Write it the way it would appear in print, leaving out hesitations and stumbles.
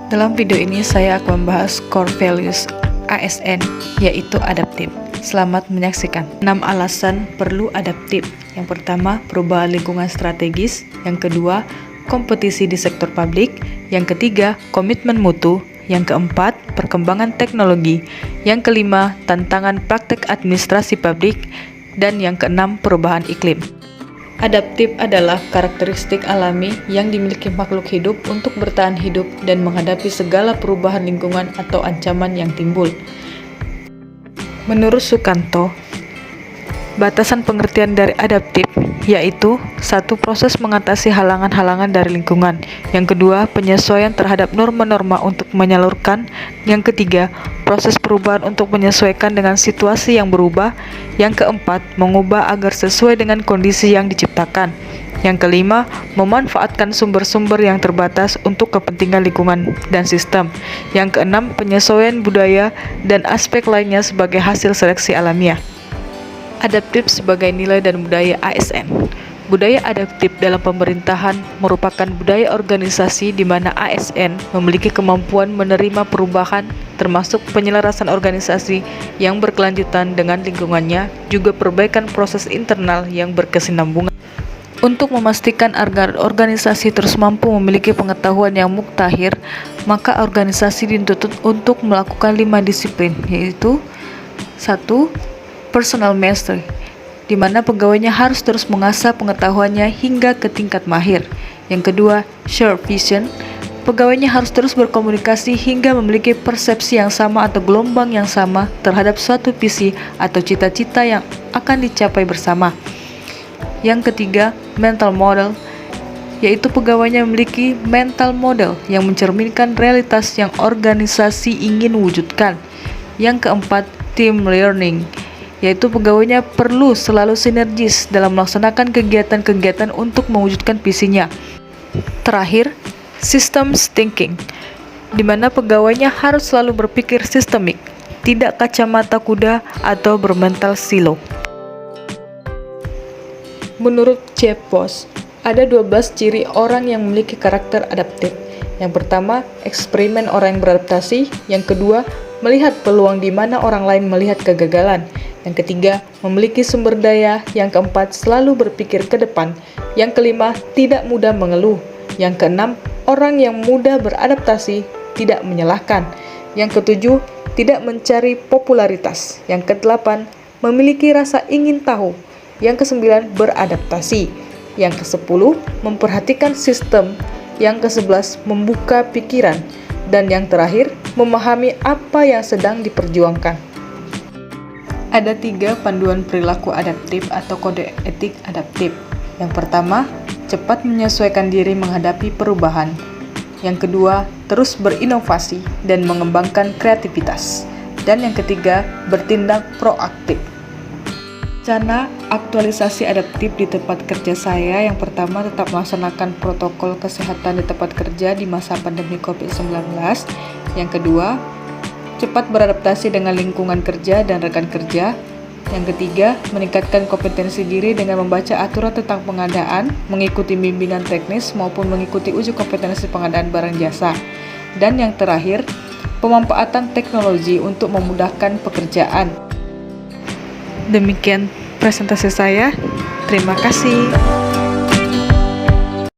Dalam video ini saya akan membahas core values ASN, yaitu adaptif. Selamat menyaksikan. 6 alasan perlu adaptif. Yang pertama, perubahan lingkungan strategis. Yang kedua, kompetisi di sektor publik. Yang ketiga, komitmen mutu. Yang keempat, perkembangan teknologi. Yang kelima, tantangan praktek administrasi publik. Dan yang keenam, perubahan iklim. Adaptif adalah karakteristik alami yang dimiliki makhluk hidup untuk bertahan hidup dan menghadapi segala perubahan lingkungan atau ancaman yang timbul. Menurut Sukanto, batasan pengertian dari adaptif yaitu: 1. Proses mengatasi halangan-halangan dari lingkungan. Yang kedua, penyesuaian terhadap norma-norma untuk menyalurkan. Yang ketiga, proses perubahan untuk menyesuaikan dengan situasi yang berubah. Yang keempat, mengubah agar sesuai dengan kondisi yang diciptakan. Yang kelima, memanfaatkan sumber-sumber yang terbatas untuk kepentingan lingkungan dan sistem. Yang keenam, penyesuaian budaya dan aspek lainnya sebagai hasil seleksi alamiah. Adaptif sebagai nilai dan budaya ASN. Budaya adaptif dalam pemerintahan merupakan budaya organisasi di mana ASN memiliki kemampuan menerima perubahan, termasuk penyelarasan organisasi yang berkelanjutan dengan lingkungannya, juga perbaikan proses internal yang berkesinambungan. Untuk memastikan agar organisasi terus mampu memiliki pengetahuan yang muktakhir, maka organisasi dituntut untuk melakukan 5 disiplin, yaitu 1. Personal mastery, di mana pegawainya harus terus mengasah pengetahuannya hingga ke tingkat mahir. Yang kedua, shared vision, pegawainya harus terus berkomunikasi hingga memiliki persepsi yang sama atau gelombang yang sama terhadap suatu visi atau cita-cita yang akan dicapai bersama. Yang ketiga, mental model, yaitu pegawainya memiliki mental model yang mencerminkan realitas yang organisasi ingin wujudkan. Yang keempat, team learning, yaitu pegawainya perlu selalu sinergis dalam melaksanakan kegiatan-kegiatan untuk mewujudkan visinya. Terakhir, systems thinking, di mana pegawainya harus selalu berpikir sistemik, tidak kacamata kuda atau bermental silo. Menurut Jeff Voss, ada 12 ciri orang yang memiliki karakter adaptif. Yang pertama, eksperimen orang yang beradaptasi. Yang kedua, melihat peluang di mana orang lain melihat kegagalan. Yang ketiga, memiliki sumber daya. Yang keempat, selalu berpikir ke depan. Yang kelima, tidak mudah mengeluh. Yang keenam, orang yang mudah beradaptasi, tidak menyalahkan. Yang ketujuh, tidak mencari popularitas. Yang kedelapan, memiliki rasa ingin tahu. Yang kesembilan, beradaptasi. Yang kesepuluh, memperhatikan sistem. Yang kesebelas, membuka pikiran. Dan yang terakhir, memahami apa yang sedang diperjuangkan. Ada 3 panduan perilaku adaptif atau kode etik adaptif. Yang pertama, cepat menyesuaikan diri menghadapi perubahan. Yang kedua, terus berinovasi dan mengembangkan kreativitas. Dan yang ketiga, bertindak proaktif. Rencana aktualisasi adaptif di tempat kerja saya, yang pertama, tetap melaksanakan protokol kesehatan di tempat kerja di masa pandemi COVID-19. Yang kedua, cepat beradaptasi dengan lingkungan kerja dan rekan kerja. Yang ketiga, meningkatkan kompetensi diri dengan membaca aturan tentang pengadaan, mengikuti bimbingan teknis maupun mengikuti uji kompetensi pengadaan barang jasa. Dan yang terakhir, pemanfaatan teknologi untuk memudahkan pekerjaan. Demikian presentasi saya. Terima kasih.